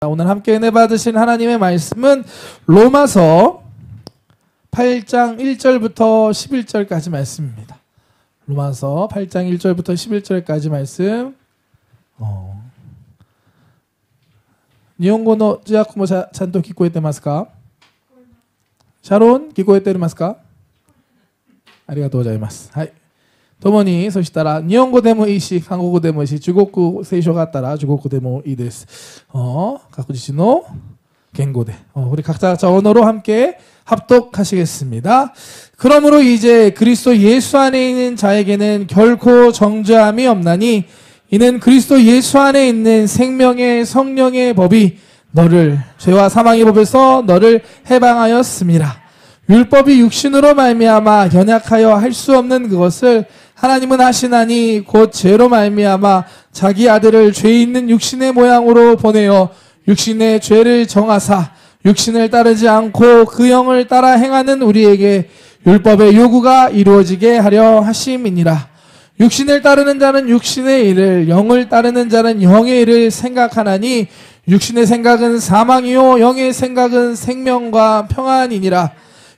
오늘 함께 은혜 받으신 하나님의 말씀은 로마서 8장 1절부터 11절까지 말씀입니다. 로마서 8장 1절부터 11절까지 말씀. 日本語の字幕もちゃんと聞こえてますか？シャロン聞こえてますか？ありがとうございます。はい。共に、そしたら日本語でもいいし、韓国語でもいいし、中国聖書があったら中国語でもいいです。각自治の言語で 우리 각자 언어로 함께 합독하시겠습니다. 그러므로 이제 그리스도 예수 안에 있는 자에게는 결코 정죄함이 없나니 이는 그리스도 예수 안에 있는 생명의 성령의 법이 너를 죄와 사망의 법에서 너를 해방하였습니다. 율법이 육신으로 말미암아 연약하여 할 수 없는 그것을 하나님은 하시나니 곧 죄로 말미암아 자기 아들을 죄 있는 육신의 모양으로 보내어 육신의 죄를 정하사 육신을 따르지 않고 그 영을 따라 행하는 우리에게 율법의 요구가 이루어지게 하려 하심이니라. 육신을 따르는 자는 육신의 일을, 영을 따르는 자는 영의 일을 생각하나니 육신의 생각은 사망이요 영의 생각은 생명과 평안이니라.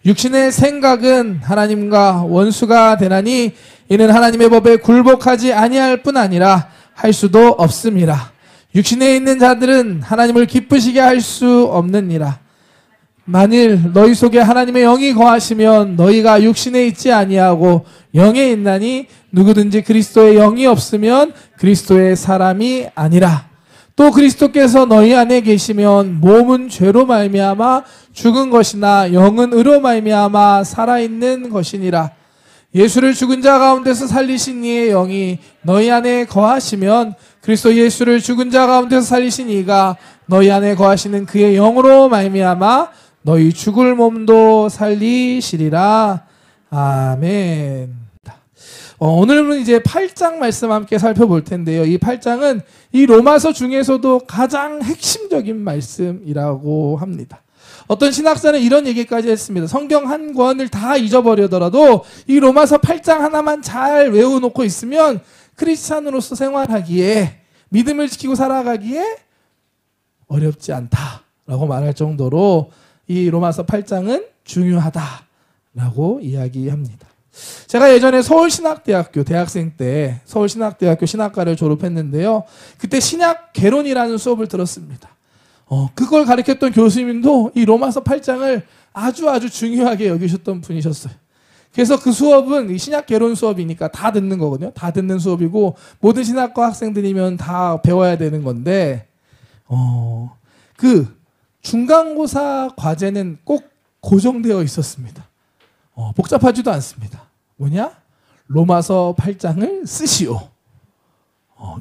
육신의 생각은 하나님과 원수가 되나니 이는 하나님의 법에 굴복하지 아니할 뿐 아니라 할 수도 없음이라. 육신에 있는 자들은 하나님을 기쁘시게 할 수 없느니라. 만일 너희 속에 하나님의 영이 거하시면 너희가 육신에 있지 아니하고 영에 있나니 누구든지 그리스도의 영이 없으면 그리스도의 사람이 아니라. 또 그리스도께서 너희 안에 계시면 몸은 죄로 말미암아 죽은 것이나 영은 의로 말미암아 살아있는 것이니라. 예수를 죽은 자 가운데서 살리신 이의 영이 너희 안에 거하시면 그리스도 예수를 죽은 자 가운데서 살리신 이가 너희 안에 거하시는 그의 영으로 말미암아 너희 죽을 몸도 살리시리라. 아멘. 오늘은 이제 8장 말씀 함께 살펴볼 텐데요. 이 8장은 이 로마서 중에서도 가장 핵심적인 말씀이라고 합니다. 어떤 신학자는 이런 얘기까지 했습니다. 성경 한 권을 다 잊어버리더라도 이 로마서 8장 하나만 잘 외워놓고 있으면 크리스찬으로서 생활하기에, 믿음을 지키고 살아가기에 어렵지 않다라고 말할 정도로 이 로마서 8장은 중요하다라고 이야기합니다. 제가 예전에 서울신학대학교 대학생 때 서울신학대학교 신학과를 졸업했는데요. 그때 신약개론이라는 수업을 들었습니다. 그걸 가르쳤던 교수님도 이 로마서 8장을 아주 중요하게 여기셨던 분이셨어요. 그래서 그 수업은 이 신약개론 수업이니까 다 듣는 거거든요. 다 듣는 수업이고 모든 신학과 학생들이면 다 배워야 되는 건데 그 중간고사 과제는 꼭 고정되어 있었습니다. 복잡하지도 않습니다. 뭐냐? 로마서 8장을 쓰시오.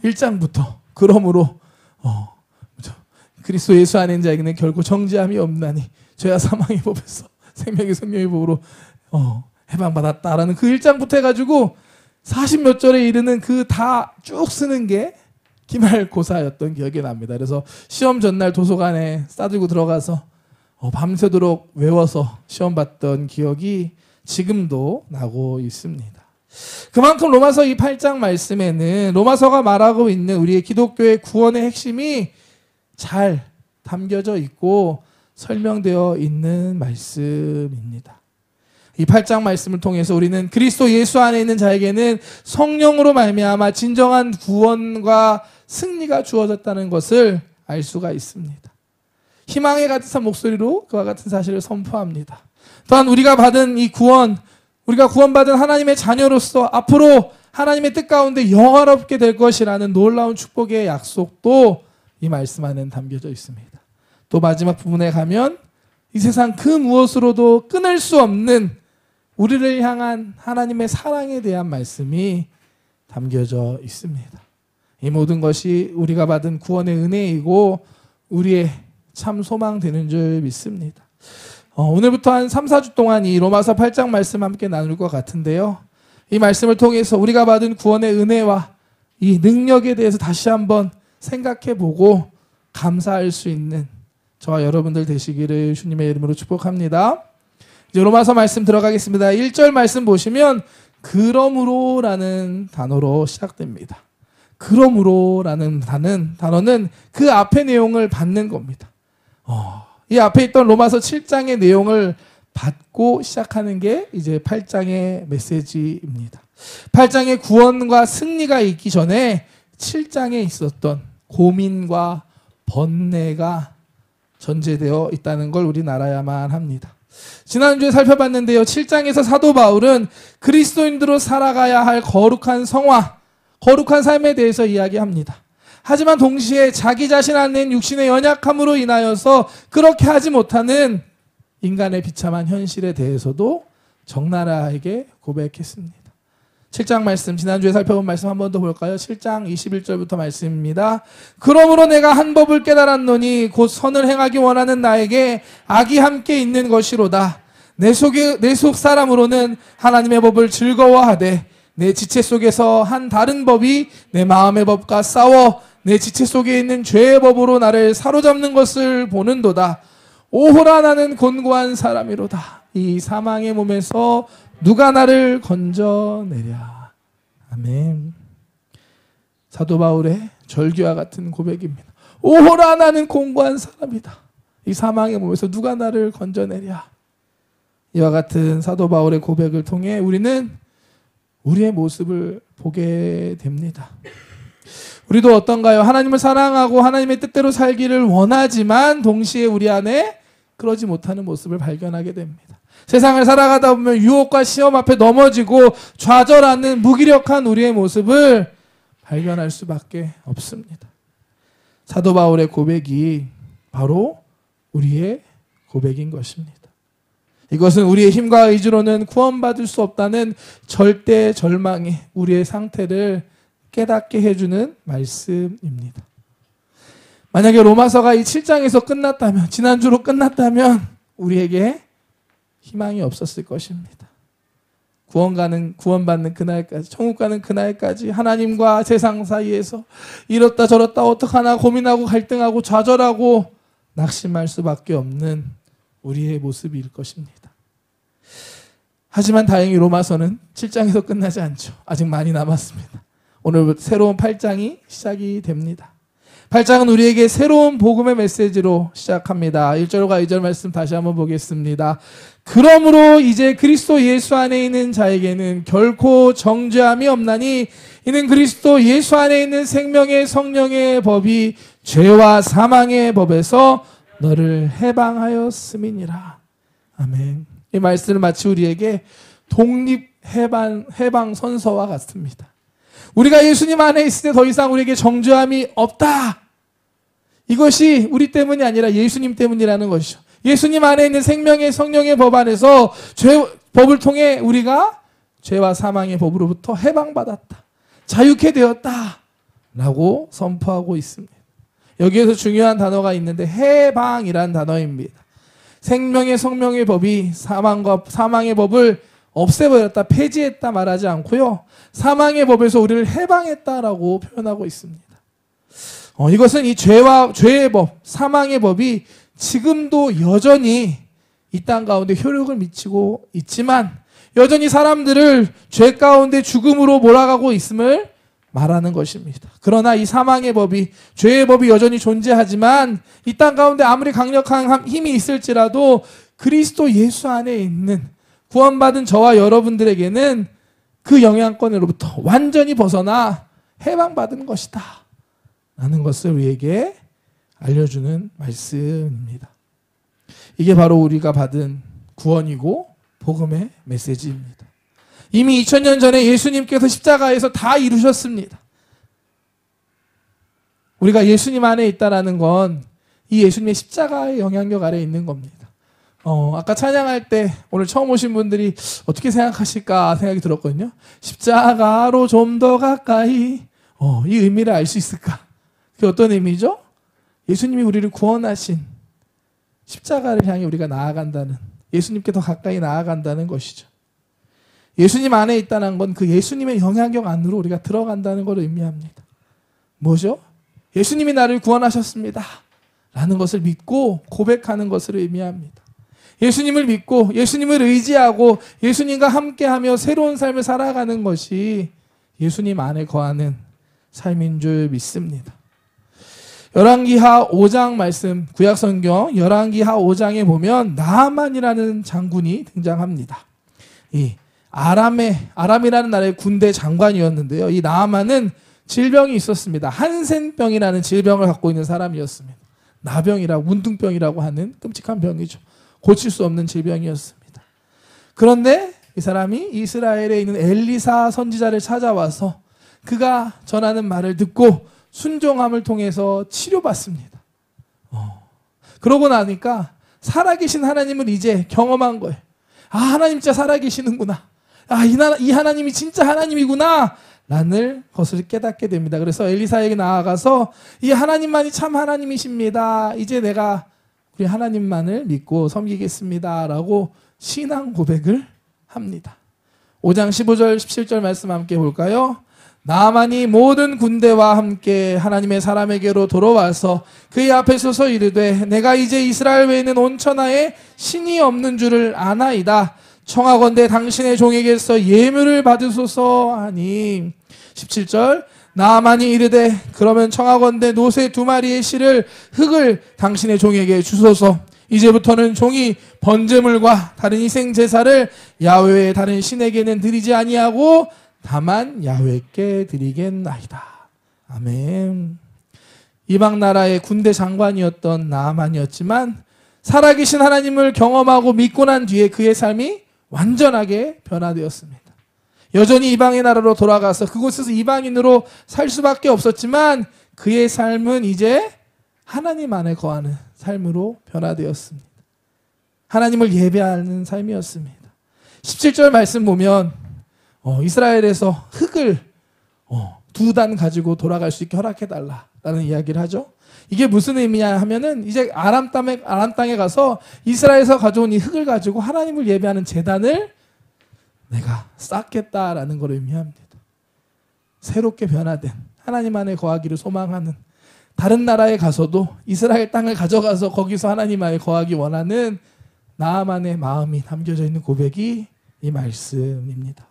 1장부터. 그러므로 그리스도 예수 안에 있는 자에게는 결코 정죄함이 없나니 죄와 사망의 법에서 생명의 성령의 법으로 해방받았다라는 그 1장부터 해가지고 40몇 절에 이르는 그 다 쭉 쓰는 게 기말고사였던 기억이 납니다. 그래서 시험 전날 도서관에 싸들고 들어가서 밤새도록 외워서 시험 봤던 기억이 지금도 나고 있습니다. 그만큼 로마서 이 8장 말씀에는 로마서가 말하고 있는 우리의 기독교의 구원의 핵심이 잘 담겨져 있고 설명되어 있는 말씀입니다. 이 8장 말씀을 통해서 우리는 그리스도 예수 안에 있는 자에게는 성령으로 말미암아 진정한 구원과 승리가 주어졌다는 것을 알 수가 있습니다. 희망에 가득한 목소리로 그와 같은 사실을 선포합니다. 또한 우리가 받은 이 구원, 우리가 구원받은 하나님의 자녀로서 앞으로 하나님의 뜻 가운데 영화롭게 될 것이라는 놀라운 축복의 약속도 이 말씀 안에 담겨져 있습니다. 또 마지막 부분에 가면 이 세상 그 무엇으로도 끊을 수 없는 우리를 향한 하나님의 사랑에 대한 말씀이 담겨져 있습니다. 이 모든 것이 우리가 받은 구원의 은혜이고 우리의 참 소망되는 줄 믿습니다. 오늘부터 한 3, 4주 동안 이 로마서 8장 말씀 함께 나눌 것 같은데요. 이 말씀을 통해서 우리가 받은 구원의 은혜와 이 능력에 대해서 다시 한번 생각해보고 감사할 수 있는 저와 여러분들 되시기를 주님의 이름으로 축복합니다. 이제 로마서 말씀 들어가겠습니다. 1절 말씀 보시면 그러므로라는 단어로 시작됩니다. 그러므로라는 단어는 그 앞의 내용을 받는 겁니다. 이 앞에 있던 로마서 7장의 내용을 받고 시작하는 게 이제 8장의 메시지입니다. 8장의 구원과 승리가 있기 전에 7장에 있었던 고민과 번뇌가 전제되어 있다는 걸 우리는 알아야만 합니다. 지난주에 살펴봤는데요. 7장에서 사도 바울은 그리스도인들로 살아가야 할 거룩한 성화, 거룩한 삶에 대해서 이야기합니다. 하지만 동시에 자기 자신 안에 있는 육신의 연약함으로 인하여서 그렇게 하지 못하는 인간의 비참한 현실에 대해서도 적나라하게 고백했습니다. 7장 말씀, 지난주에 살펴본 말씀 한 번 더 볼까요? 7장 21절부터 말씀입니다. 그러므로 내가 한 법을 깨달았노니 곧 선을 행하기 원하는 나에게 악이 함께 있는 것이로다. 내 속 사람으로는 하나님의 법을 즐거워하되 내 지체 속에서 한 다른 법이 내 마음의 법과 싸워 내 지체 속에 있는 죄의 법으로 나를 사로잡는 것을 보는도다. 오호라 나는 곤고한 사람이로다. 이 사망의 몸에서 누가 나를 건져내랴. 아멘. 사도 바울의 절규와 같은 고백입니다. 오호라 나는 곤고한 사람이다. 이 사망의 몸에서 누가 나를 건져내랴. 이와 같은 사도 바울의 고백을 통해 우리는 우리의 모습을 보게 됩니다. 우리도 어떤가요? 하나님을 사랑하고 하나님의 뜻대로 살기를 원하지만 동시에 우리 안에 그러지 못하는 모습을 발견하게 됩니다. 세상을 살아가다 보면 유혹과 시험 앞에 넘어지고 좌절하는 무기력한 우리의 모습을 발견할 수밖에 없습니다. 사도 바울의 고백이 바로 우리의 고백인 것입니다. 이것은 우리의 힘과 의지로는 구원받을 수 없다는 절대 절망의 우리의 상태를 깨닫게 해주는 말씀입니다. 만약에 로마서가 이 7장에서 끝났다면, 지난주로 끝났다면 우리에게 희망이 없었을 것입니다. 구원받는 그날까지, 천국 가는 그날까지 하나님과 세상 사이에서 이렇다 저렇다 어떡하나 고민하고 갈등하고 좌절하고 낙심할 수밖에 없는 우리의 모습일 것입니다. 하지만 다행히 로마서는 7장에서 끝나지 않죠. 아직 많이 남았습니다. 오늘 새로운 8장이 시작이 됩니다. 8장은 우리에게 새로운 복음의 메시지로 시작합니다. 1절과 2절 말씀 다시 한번 보겠습니다. 그러므로 이제 그리스도 예수 안에 있는 자에게는 결코 정죄함이 없나니 이는 그리스도 예수 안에 있는 생명의 성령의 법이 죄와 사망의 법에서 너를 해방하였음이니라. 아멘. 이 말씀을 마치 우리에게 독립 해방 선서와 같습니다. 우리가 예수님 안에 있을 때 더 이상 우리에게 정죄함이 없다. 이것이 우리 때문이 아니라 예수님 때문이라는 것이죠. 예수님 안에 있는 생명의 성령의 법 안에서 법을 통해 우리가 죄와 사망의 법으로부터 해방받았다. 자유케 되었다. 라고 선포하고 있습니다. 여기에서 중요한 단어가 있는데 해방이란 단어입니다. 생명의 성령의 법이 사망의 법을 없애버렸다, 폐지했다 말하지 않고요. 사망의 법에서 우리를 해방했다라고 표현하고 있습니다. 이것은 이 죄의 법, 사망의 법이 지금도 여전히 이 땅 가운데 효력을 미치고 있지만 여전히 사람들을 죄 가운데 죽음으로 몰아가고 있음을 말하는 것입니다. 그러나 이 사망의 법이, 죄의 법이 여전히 존재하지만 이 땅 가운데 아무리 강력한 힘이 있을지라도 그리스도 예수 안에 있는 구원받은 저와 여러분들에게는 그 영향권으로부터 완전히 벗어나 해방받은 것이다 라는 것을 우리에게 알려주는 말씀입니다. 이게 바로 우리가 받은 구원이고 복음의 메시지입니다. 이미 2000년 전에 예수님께서 십자가에서 다 이루셨습니다. 우리가 예수님 안에 있다는 건 이 예수님의 십자가의 영향력 아래에 있는 겁니다. 아까 찬양할 때 오늘 처음 오신 분들이 어떻게 생각하실까 생각이 들었거든요. 십자가로 좀 더 가까이 이 의미를 알 수 있을까? 그게 어떤 의미죠? 예수님이 우리를 구원하신 십자가를 향해 우리가 나아간다는, 예수님께 더 가까이 나아간다는 것이죠. 예수님 안에 있다는 건 그 예수님의 영향력 안으로 우리가 들어간다는 걸 의미합니다. 뭐죠? 예수님이 나를 구원하셨습니다 라는 것을 믿고 고백하는 것을 의미합니다. 예수님을 믿고 예수님을 의지하고 예수님과 함께하며 새로운 삶을 살아가는 것이 예수님 안에 거하는 삶인 줄 믿습니다. 열왕기하 5장 말씀, 구약성경 열왕기하 5장에 보면 나아만이라는 장군이 등장합니다. 이 아람이라는 나라의 군대 장관이었는데요. 이 나아만은 질병이 있었습니다. 한센병이라는 질병을 갖고 있는 사람이었습니다. 나병이라고, 문둥병이라고 하는 끔찍한 병이죠. 고칠 수 없는 질병이었습니다. 그런데 이 사람이 이스라엘에 있는 엘리사 선지자를 찾아와서 그가 전하는 말을 듣고 순종함을 통해서 치료받습니다. 그러고 나니까 살아계신 하나님을 이제 경험한 거예요. 아, 하나님 진짜 살아계시는구나. 아, 이 하나님이 진짜 하나님이구나. 라는 것을 깨닫게 됩니다. 그래서 엘리사에게 나아가서 이 하나님만이 참 하나님이십니다. 이제 내가 우리 하나님만을 믿고 섬기겠습니다. 라고 신앙 고백을 합니다. 5장 15절 17절 말씀 함께 볼까요? 나아만이 모든 군대와 함께 하나님의 사람에게로 돌아와서 그의 앞에 서서 이르되 내가 이제 이스라엘 외에는 온 천하에 신이 없는 줄을 아나이다. 청하건대 당신의 종에게서 예물을 받으소서 하니 17절 나아만이 이르되 그러면 청하건대 노새 2마리의 실을 흙을 당신의 종에게 주소서. 이제부터는 종이 번제물과 다른 희생 제사를 야훼의 다른 신에게는 드리지 아니하고 다만 야훼께 드리겠나이다. 아멘. 이방 나라의 군대 장관이었던 나아만이었지만 살아계신 하나님을 경험하고 믿고 난 뒤에 그의 삶이 완전하게 변화되었습니다. 여전히 이방의 나라로 돌아가서 그곳에서 이방인으로 살 수밖에 없었지만 그의 삶은 이제 하나님 안에 거하는 삶으로 변화되었습니다. 하나님을 예배하는 삶이었습니다. 17절 말씀 보면 이스라엘에서 흙을 2단 가지고 돌아갈 수 있게 허락해달라라는 이야기를 하죠. 이게 무슨 의미냐 하면은 이제 아람 땅에 가서 이스라엘에서 가져온 이 흙을 가지고 하나님을 예배하는 제단을 내가 쌓겠다라는 걸 의미합니다. 새롭게 변화된 하나님 안에 거하기를 소망하는, 다른 나라에 가서도 이스라엘 땅을 가져가서 거기서 하나님 안에 거하기 원하는 나아만의 마음이 담겨져 있는 고백이 이 말씀입니다.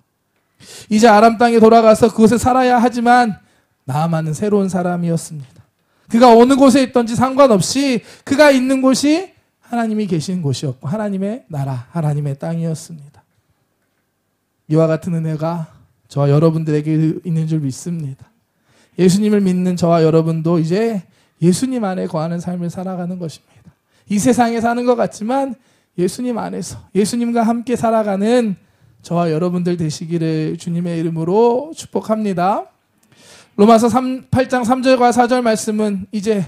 이제 아람 땅에 돌아가서 그곳에 살아야 하지만 나아만은 새로운 사람이었습니다. 그가 어느 곳에 있던지 상관없이 그가 있는 곳이 하나님이 계신 곳이었고 하나님의 나라, 하나님의 땅이었습니다. 이와 같은 은혜가 저와 여러분들에게 있는 줄 믿습니다. 예수님을 믿는 저와 여러분도 이제 예수님 안에 거하는 삶을 살아가는 것입니다. 이 세상에 사는 것 같지만 예수님 안에서 예수님과 함께 살아가는 저와 여러분들 되시기를 주님의 이름으로 축복합니다. 로마서 8장 3절과 4절 말씀은 이제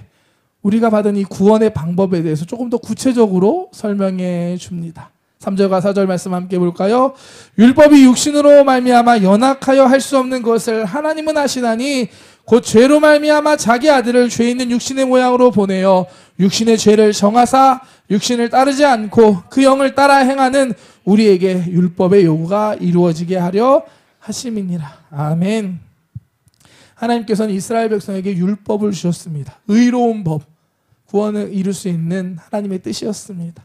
우리가 받은 이 구원의 방법에 대해서 조금 더 구체적으로 설명해 줍니다. 3절과 4절 말씀 함께 볼까요? 율법이 육신으로 말미암아 연약하여 할 수 없는 것을 하나님은 하시나니 곧 죄로 말미암아 자기 아들을 죄 있는 육신의 모양으로 보내어 육신의 죄를 정하사 육신을 따르지 않고 그 영을 따라 행하는 우리에게 율법의 요구가 이루어지게 하려 하심이니라. 아멘. 하나님께서는 이스라엘 백성에게 율법을 주셨습니다. 의로운 법, 구원을 이룰 수 있는 하나님의 뜻이었습니다.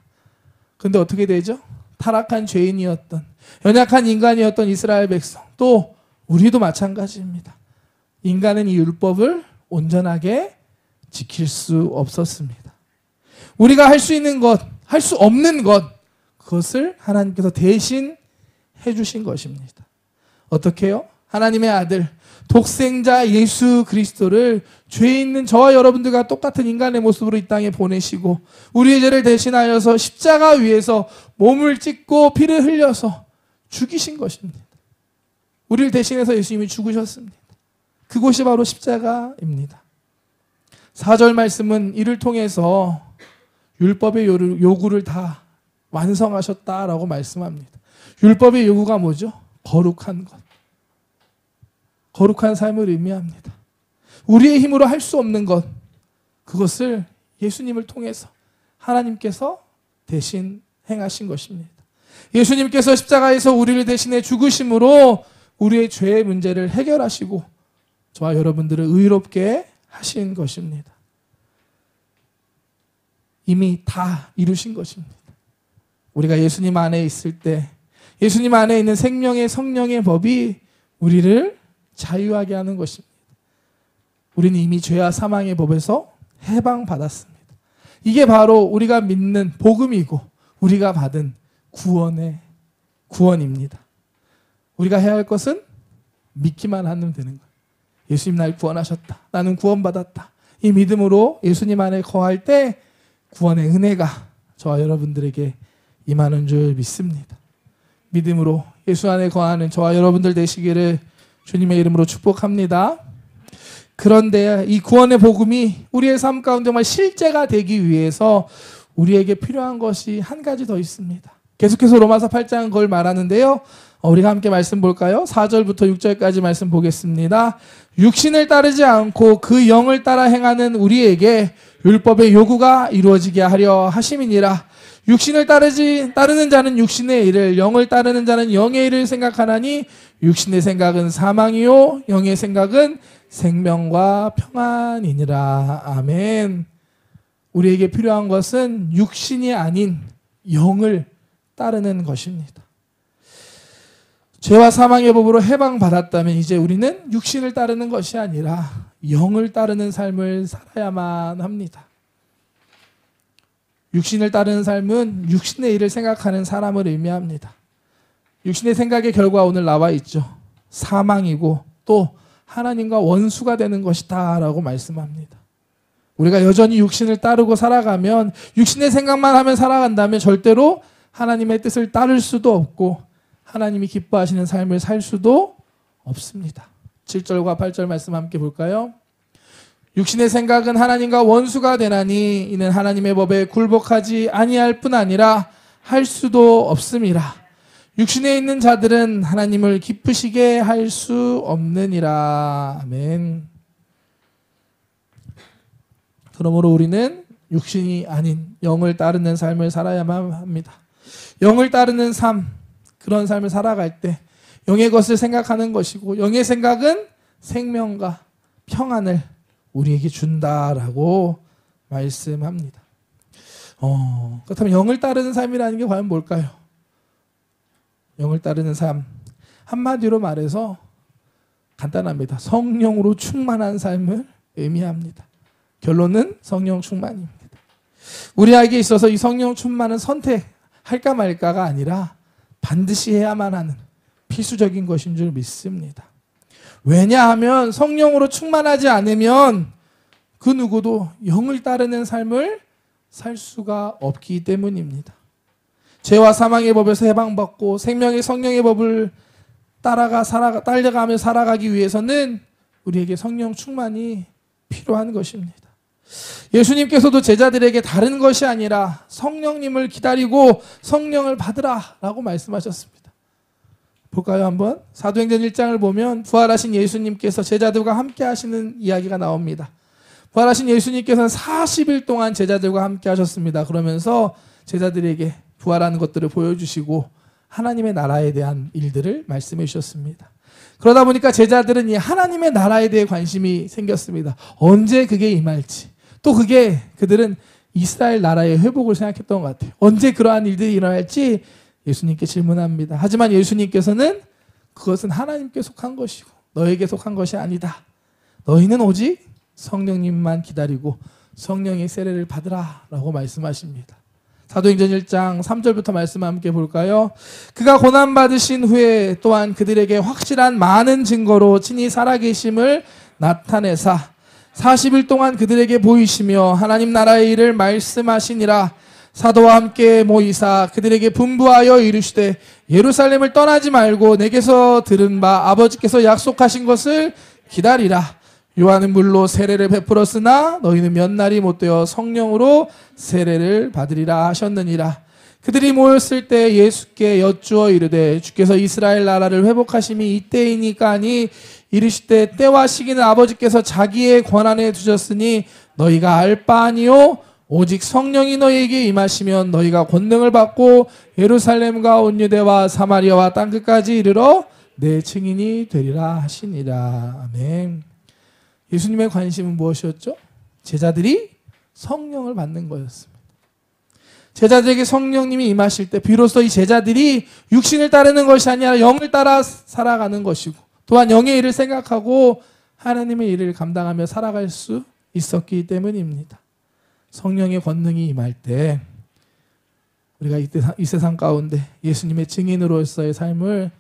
그런데 어떻게 되죠? 타락한 죄인이었던, 연약한 인간이었던 이스라엘 백성, 또 우리도 마찬가지입니다. 인간은 이 율법을 온전하게 지킬 수 없었습니다. 우리가 할 수 있는 것, 할 수 없는 것, 그것을 하나님께서 대신 해주신 것입니다. 어떻게 해요? 하나님의 아들, 독생자 예수 그리스도를 죄 있는 저와 여러분들과 똑같은 인간의 모습으로 이 땅에 보내시고 우리의 죄를 대신하여서 십자가 위에서 몸을 찢고 피를 흘려서 죽이신 것입니다. 우리를 대신해서 예수님이 죽으셨습니다. 그곳이 바로 십자가입니다. 4절 말씀은 이를 통해서 율법의 요구를 다 완성하셨다라고 말씀합니다. 율법의 요구가 뭐죠? 거룩한 것. 거룩한 삶을 의미합니다. 우리의 힘으로 할 수 없는 것, 그것을 예수님을 통해서 하나님께서 대신 행하신 것입니다. 예수님께서 십자가에서 우리를 대신해 죽으심으로 우리의 죄의 문제를 해결하시고 저와 여러분들을 의롭게 하신 것입니다. 이미 다 이루신 것입니다. 우리가 예수님 안에 있을 때 예수님 안에 있는 생명의 성령의 법이 우리를 자유하게 하는 것입니다. 우리는 이미 죄와 사망의 법에서 해방받았습니다. 이게 바로 우리가 믿는 복음이고 우리가 받은 구원입니다. 우리가 해야 할 것은 믿기만 하면 되는 거예요. 예수님 날 구원하셨다. 나는 구원받았다. 이 믿음으로 예수님 안에 거할 때 구원의 은혜가 저와 여러분들에게 임하는 줄 믿습니다. 믿음으로 예수 안에 거하는 저와 여러분들 되시기를 주님의 이름으로 축복합니다. 그런데 이 구원의 복음이 우리의 삶 가운데 정말 실제가 되기 위해서 우리에게 필요한 것이 한 가지 더 있습니다. 계속해서 로마서 8장 그걸 말하는데요. 우리가 함께 말씀 볼까요? 4절부터 6절까지 말씀 보겠습니다. 육신을 따르지 않고 그 영을 따라 행하는 우리에게 율법의 요구가 이루어지게 하려 하심이니라. 육신을 따르는 자는 육신의 일을, 영을 따르는 자는 영의 일을 생각하나니 육신의 생각은 사망이요 영의 생각은 생명과 평안이니라. 아멘. 우리에게 필요한 것은 육신이 아닌 영을 따르는 것입니다. 죄와 사망의 법으로 해방받았다면 이제 우리는 육신을 따르는 것이 아니라 영을 따르는 삶을 살아야만 합니다. 육신을 따르는 삶은 육신의 일을 생각하는 사람을 의미합니다. 육신의 생각의 결과 오늘 나와 있죠. 사망이고 또 하나님과 원수가 되는 것이다 라고 말씀합니다. 우리가 여전히 육신을 따르고 살아가면, 육신의 생각만 하면 살아간다면 절대로 하나님의 뜻을 따를 수도 없고 하나님이 기뻐하시는 삶을 살 수도 없습니다. 7절과 8절 말씀 함께 볼까요? 육신의 생각은 하나님과 원수가 되나니 이는 하나님의 법에 굴복하지 아니할 뿐 아니라 할 수도 없음이라. 육신에 있는 자들은 하나님을 기쁘시게 할 수 없느니라. 아멘. 그러므로 우리는 육신이 아닌 영을 따르는 삶을 살아야만 합니다. 영을 따르는 삶, 그런 삶을 살아갈 때 영의 것을 생각하는 것이고 영의 생각은 생명과 평안을 우리에게 준다라고 말씀합니다. 그렇다면 영을 따르는 삶이라는 게 과연 뭘까요? 영을 따르는 삶, 한마디로 말해서 간단합니다. 성령으로 충만한 삶을 의미합니다. 결론은 성령 충만입니다. 우리에게 있어서 이 성령 충만은 선택할까 말까가 아니라 반드시 해야만 하는 필수적인 것인 줄 믿습니다. 왜냐하면 성령으로 충만하지 않으면 그 누구도 영을 따르는 삶을 살 수가 없기 때문입니다. 죄와 사망의 법에서 해방받고 생명의 성령의 법을 따라가며 살아가기 위해서는 우리에게 성령 충만이 필요한 것입니다. 예수님께서도 제자들에게 다른 것이 아니라 성령님을 기다리고 성령을 받으라 라고 말씀하셨습니다. 볼까요? 한번 사도행전 1장을 보면 부활하신 예수님께서 제자들과 함께 하시는 이야기가 나옵니다. 부활하신 예수님께서는 40일 동안 제자들과 함께 하셨습니다. 그러면서 제자들에게 부활하는 것들을 보여주시고 하나님의 나라에 대한 일들을 말씀해 주셨습니다. 그러다 보니까 제자들은 이 하나님의 나라에 대해 관심이 생겼습니다. 언제 그게 임할지, 또 그게 그들은 이스라엘 나라의 회복을 생각했던 것 같아요. 언제 그러한 일들이 일어날지 예수님께 질문합니다. 하지만 예수님께서는 그것은 하나님께 속한 것이고 너에게 속한 것이 아니다. 너희는 오직 성령님만 기다리고 성령의 세례를 받으라 라고 말씀하십니다. 사도행전 1장 3절부터 말씀 함께 볼까요? 그가 고난받으신 후에 또한 그들에게 확실한 많은 증거로 친히 살아계심을 나타내사 40일 동안 그들에게 보이시며 하나님 나라의 일을 말씀하시니라. 사도와 함께 모이사 그들에게 분부하여 이르시되 예루살렘을 떠나지 말고 내게서 들은 바 아버지께서 약속하신 것을 기다리라. 요한은 물로 세례를 베풀었으나 너희는 몇 날이 못되어 성령으로 세례를 받으리라 하셨느니라. 그들이 모였을 때 예수께 여쭈어 이르되 주께서 이스라엘 나라를 회복하심이 이때이니까 하니 이르시되 때와 시기는 아버지께서 자기의 권한에 두셨으니 너희가 알 바 아니요 오직 성령이 너희에게 임하시면 너희가 권능을 받고 예루살렘과 온 유대와 사마리아와 땅끝까지 이르러 내 증인이 되리라 하시니라. 아멘. 예수님의 관심은 무엇이었죠? 제자들이 성령을 받는 거였습니다. 제자들에게 성령님이 임하실 때 비로소 이 제자들이 육신을 따르는 것이 아니라 영을 따라 살아가는 것이고 또한 영의 일을 생각하고 하나님의 일을 감당하며 살아갈 수 있었기 때문입니다. 성령의 권능이 임할 때 우리가 이 세상 가운데 예수님의 증인으로서의 삶을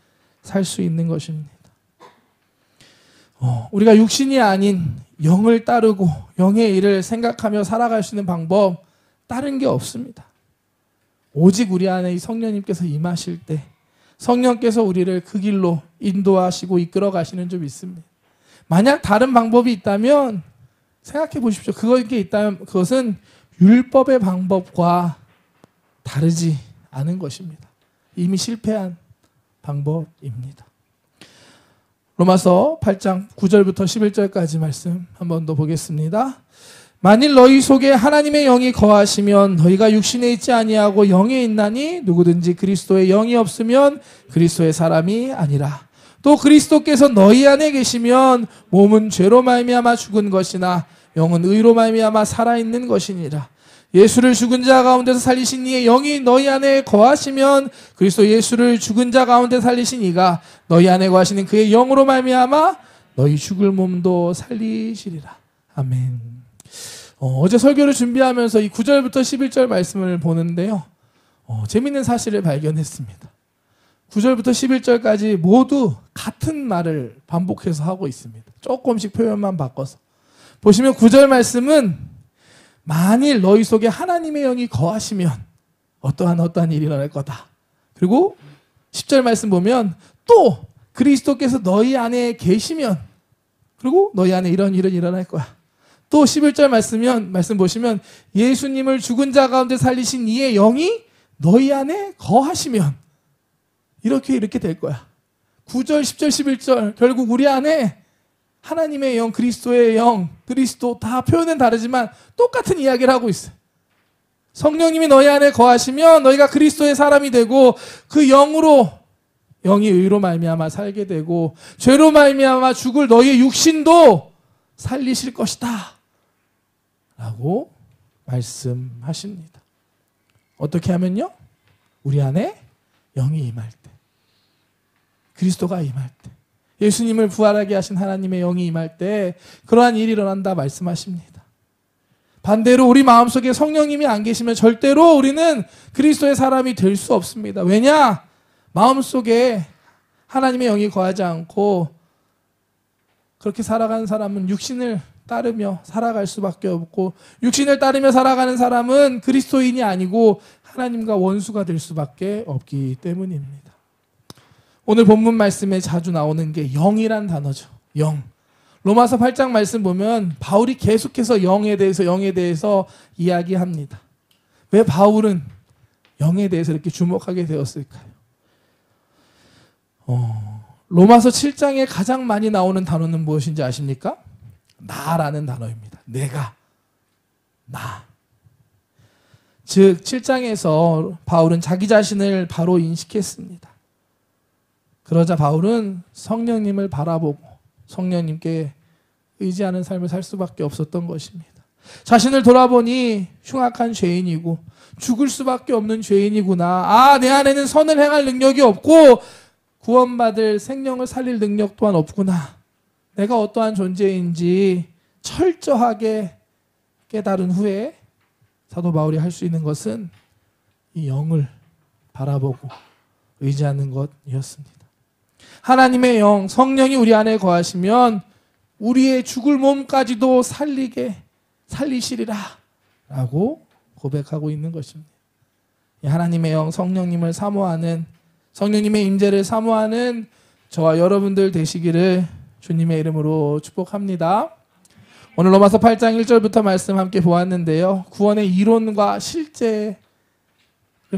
살 수 있는 것입니다. 우리가 육신이 아닌 영을 따르고 영의 일을 생각하며 살아갈 수 있는 방법 다른 게 없습니다. 오직 우리 안에 이 성령님께서 임하실 때 성령께서 우리를 그 길로 인도하시고 이끌어 가시는 줄 믿습니다. 만약 다른 방법이 있다면 생각해 보십시오. 그게 있다면 그것은 율법의 방법과 다르지 않은 것입니다. 이미 실패한 방법입니다. 로마서 8장 9절부터 11절까지 말씀 한 번 더 보겠습니다. 만일 너희 속에 하나님의 영이 거하시면 너희가 육신에 있지 아니하고 영에 있나니 누구든지 그리스도의 영이 없으면 그리스도의 사람이 아니라 또 그리스도께서 너희 안에 계시면 몸은 죄로 말미암아 죽은 것이나 영은 의로 말미암아 살아있는 것이니라. 예수를 죽은 자 가운데서 살리신 이의 영이 너희 안에 거하시면 그리스도 예수를 죽은 자 가운데 살리신 이가 너희 안에 거하시는 그의 영으로 말미암아 너희 죽을 몸도 살리시리라. 아멘. 어제 설교를 준비하면서 이 9절부터 11절 말씀을 보는데요. 재밌는 사실을 발견했습니다. 9절부터 11절까지 모두 같은 말을 반복해서 하고 있습니다. 조금씩 표현만 바꿔서. 보시면 9절 말씀은 만일 너희 속에 하나님의 영이 거하시면 어떠한 일이 일어날 거다. 그리고 10절 말씀 보면 또 그리스도께서 너희 안에 계시면 그리고 너희 안에 이런 일은 일어날 거야. 또 11절 말씀 보시면 예수님을 죽은 자 가운데 살리신 이의 영이 너희 안에 거하시면 이렇게 될 거야. 9절, 10절, 11절 결국 우리 안에 하나님의 영, 그리스도의 영, 그리스도 다 표현은 다르지만 똑같은 이야기를 하고 있어요. 성령님이 너희 안에 거하시면 너희가 그리스도의 사람이 되고 그 영으로 영이 의로 말미암아 살게 되고 죄로 말미암아 죽을 너희의 육신도 살리실 것이다 라고 말씀하십니다. 어떻게 하면요? 우리 안에 영이 임할 때, 그리스도가 임할 때, 예수님을 부활하게 하신 하나님의 영이 임할 때 그러한 일이 일어난다 말씀하십니다. 반대로 우리 마음속에 성령님이 안 계시면 절대로 우리는 그리스도의 사람이 될 수 없습니다. 왜냐? 마음속에 하나님의 영이 거하지 않고 그렇게 살아가는 사람은 육신을 따르며 살아갈 수밖에 없고 육신을 따르며 살아가는 사람은 그리스도인이 아니고 하나님과 원수가 될 수밖에 없기 때문입니다. 오늘 본문 말씀에 자주 나오는 게 영이란 단어죠. 영. 로마서 8장 말씀 보면 바울이 계속해서 영에 대해서 이야기합니다. 왜 바울은 영에 대해서 이렇게 주목하게 되었을까요? 로마서 7장에 가장 많이 나오는 단어는 무엇인지 아십니까? 나라는 단어입니다. 내가, 나. 즉 7장에서 바울은 자기 자신을 바로 인식했습니다. 그러자 바울은 성령님을 바라보고 성령님께 의지하는 삶을 살 수밖에 없었던 것입니다. 자신을 돌아보니 흉악한 죄인이고 죽을 수밖에 없는 죄인이구나. 내 안에는 선을 행할 능력이 없고 구원받을 생명을 살릴 능력 또한 없구나. 내가 어떠한 존재인지 철저하게 깨달은 후에 사도 바울이 할 수 있는 것은 이 영을 바라보고 의지하는 것이었습니다. 하나님의 영, 성령이 우리 안에 거하시면 우리의 죽을 몸까지도 살리시리라 라고 고백하고 있는 것입니다. 하나님의 영, 성령님을 사모하는, 성령님의 임재를 사모하는 저와 여러분들 되시기를 주님의 이름으로 축복합니다. 오늘 로마서 8장 1절부터 말씀 함께 보았는데요. 구원의 이론과 실제를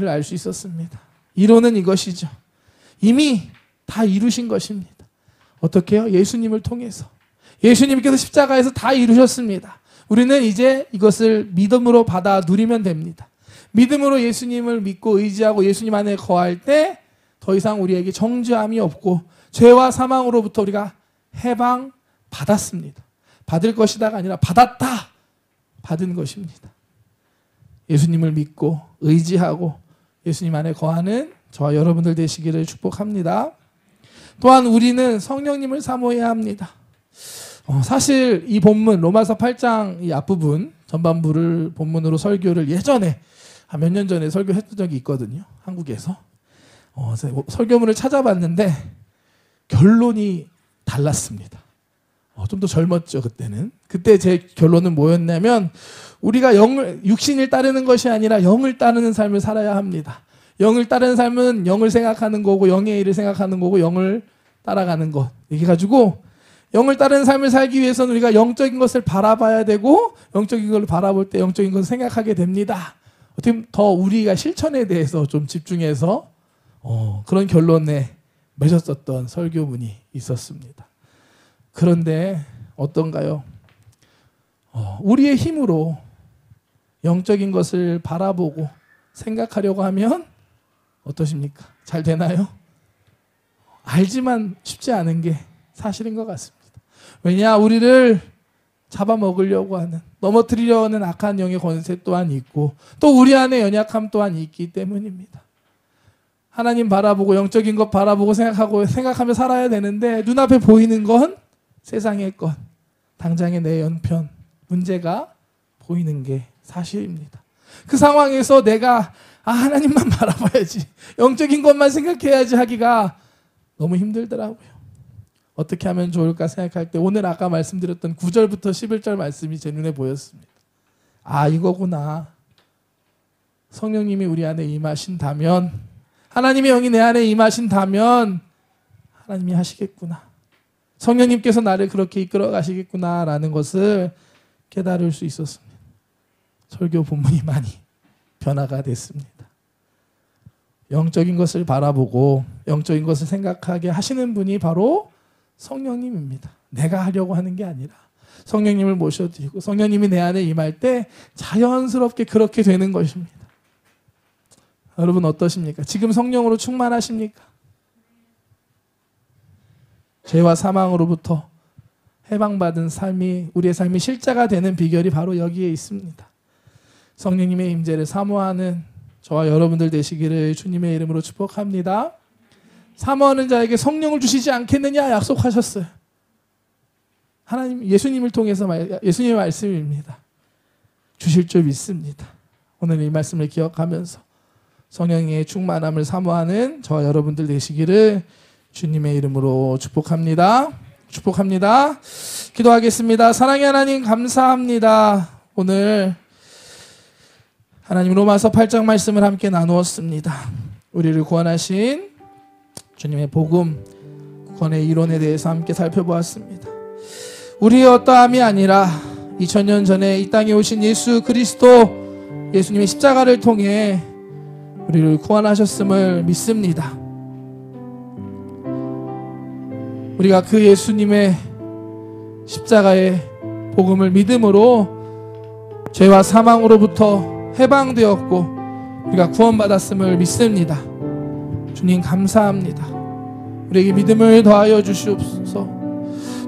알 수 있었습니다. 이론은 이것이죠. 이미 다 이루신 것입니다. 어떻게요? 예수님을 통해서. 예수님께서 십자가에서 다 이루셨습니다. 우리는 이제 이것을 믿음으로 받아 누리면 됩니다. 믿음으로 예수님을 믿고 의지하고 예수님 안에 거할 때 더 이상 우리에게 정죄함이 없고 죄와 사망으로부터 우리가 해방 받았습니다. 받을 것이다가 아니라 받았다. 받은 것입니다. 예수님을 믿고 의지하고 예수님 안에 거하는 저와 여러분들 되시기를 축복합니다. 또한 우리는 성령님을 사모해야 합니다. 사실 이 본문 로마서 8장 이 앞부분 전반부를 본문으로 설교를 예전에 몇 년 전에 설교했던 적이 있거든요. 한국에서. 설교문을 찾아봤는데 결론이 달랐습니다. 좀 더 젊었죠, 그때는. 그때 제 결론은 뭐였냐면 우리가 육신을 따르는 것이 아니라 영을 따르는 삶을 살아야 합니다. 영을 따르는 삶은 영을 생각하는 거고 영의 일을 생각하는 거고 영을 따라가는 것. 이렇게 가지고 영을 따르는 삶을 살기 위해서는 우리가 영적인 것을 바라봐야 되고 영적인 걸 바라볼 때 영적인 것을 생각하게 됩니다. 어떻게 보면 더 우리가 실천에 대해서 좀 집중해서 그런 결론에 맺었었던 설교문이 있었습니다. 그런데 어떤가요? 우리의 힘으로 영적인 것을 바라보고 생각하려고 하면 어떠십니까? 잘 되나요? 알지만 쉽지 않은 게 사실인 것 같습니다. 왜냐? 우리를 잡아먹으려고 하는, 넘어뜨리려고 하는 악한 영의 권세 또한 있고 또 우리 안에 연약함 또한 있기 때문입니다. 하나님 바라보고 영적인 것 바라보고 생각하며 살아야 되는데 눈앞에 보이는 건 세상의 것, 당장의 내 연편, 문제가 보이는 게 사실입니다. 그 상황에서 내가 하나님만 바라봐야지, 영적인 것만 생각해야지 하기가 너무 힘들더라고요. 어떻게 하면 좋을까 생각할 때 오늘 아까 말씀드렸던 9절부터 11절 말씀이 제 눈에 보였습니다. 이거구나. 성령님이 우리 안에 임하신다면, 하나님의 영이 내 안에 임하신다면 하나님이 하시겠구나. 성령님께서 나를 그렇게 이끌어 가시겠구나라는 것을 깨달을 수 있었습니다. 설교 본문이 많이 변화가 됐습니다. 영적인 것을 바라보고 영적인 것을 생각하게 하시는 분이 바로 성령님입니다. 내가 하려고 하는 게 아니라 성령님을 모셔드리고 성령님이 내 안에 임할 때 자연스럽게 그렇게 되는 것입니다. 여러분 어떠십니까? 지금 성령으로 충만하십니까? 죄와 사망으로부터 해방받은 삶이, 우리의 삶이 실제가 되는 비결이 바로 여기에 있습니다. 성령님의 임재를 사모하는 저와 여러분들 되시기를 주님의 이름으로 축복합니다. 사모하는 자에게 성령을 주시지 않겠느냐 약속하셨어요. 하나님, 예수님을 통해서 예수님의 말씀입니다. 주실 줄 믿습니다. 오늘 이 말씀을 기억하면서 성령의 충만함을 사모하는 저와 여러분들 되시기를 주님의 이름으로 축복합니다. 축복합니다. 기도하겠습니다. 사랑의 하나님 감사합니다. 오늘 하나님 로마서 8장 말씀을 함께 나누었습니다. 우리를 구원하신 주님의 복음, 구원의 이론에 대해서 함께 살펴보았습니다. 우리의 어떠함이 아니라 2000년 전에 이 땅에 오신 예수 그리스도, 예수님의 십자가를 통해 우리를 구원하셨음을 믿습니다. 우리가 그 예수님의 십자가의 복음을 믿음으로 죄와 사망으로부터 해방되었고 우리가 구원받았음을 믿습니다. 주님 감사합니다. 우리에게 믿음을 더하여 주시옵소서.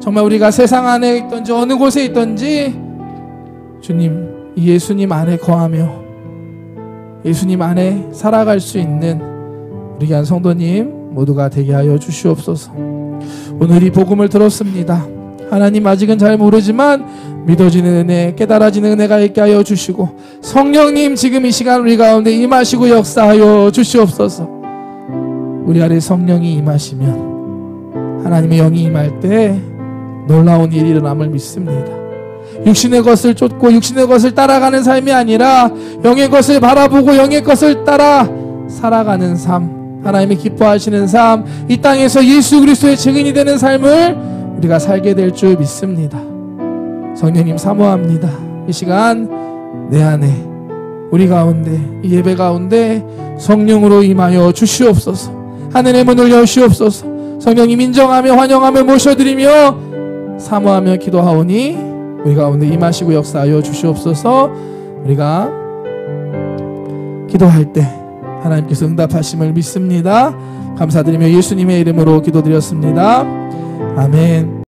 정말 우리가 세상 안에 있든지 어느 곳에 있든지 주님, 이 예수님 안에 거하며 예수님 안에 살아갈 수 있는 우리 귀한 성도님 모두가 되게 하여 주시옵소서. 오늘 이 복음을 들었습니다. 하나님, 아직은 잘 모르지만 믿어지는 은혜, 깨달아지는 은혜가 있게 하여 주시고 성령님 지금 이 시간 우리 가운데 임하시고 역사하여 주시옵소서. 우리 아래 성령이 임하시면, 하나님의 영이 임할 때 놀라운 일이 일어남을 믿습니다. 육신의 것을 쫓고 육신의 것을 따라가는 삶이 아니라 영의 것을 바라보고 영의 것을 따라 살아가는 삶, 하나님이 기뻐하시는 삶, 이 땅에서 예수 그리스도의 증인이 되는 삶을 우리가 살게 될 줄 믿습니다. 성령님 사모합니다. 이 시간 내 안에, 우리 가운데, 이 예배 가운데 성령으로 임하여 주시옵소서. 하늘의 문을 여시옵소서. 성령님 인정하며 환영하며 모셔드리며 사모하며 기도하오니 우리 가운데 임하시고 역사하여 주시옵소서. 우리가 기도할 때 하나님께서 응답하심을 믿습니다. 감사드리며 예수님의 이름으로 기도드렸습니다. 아멘.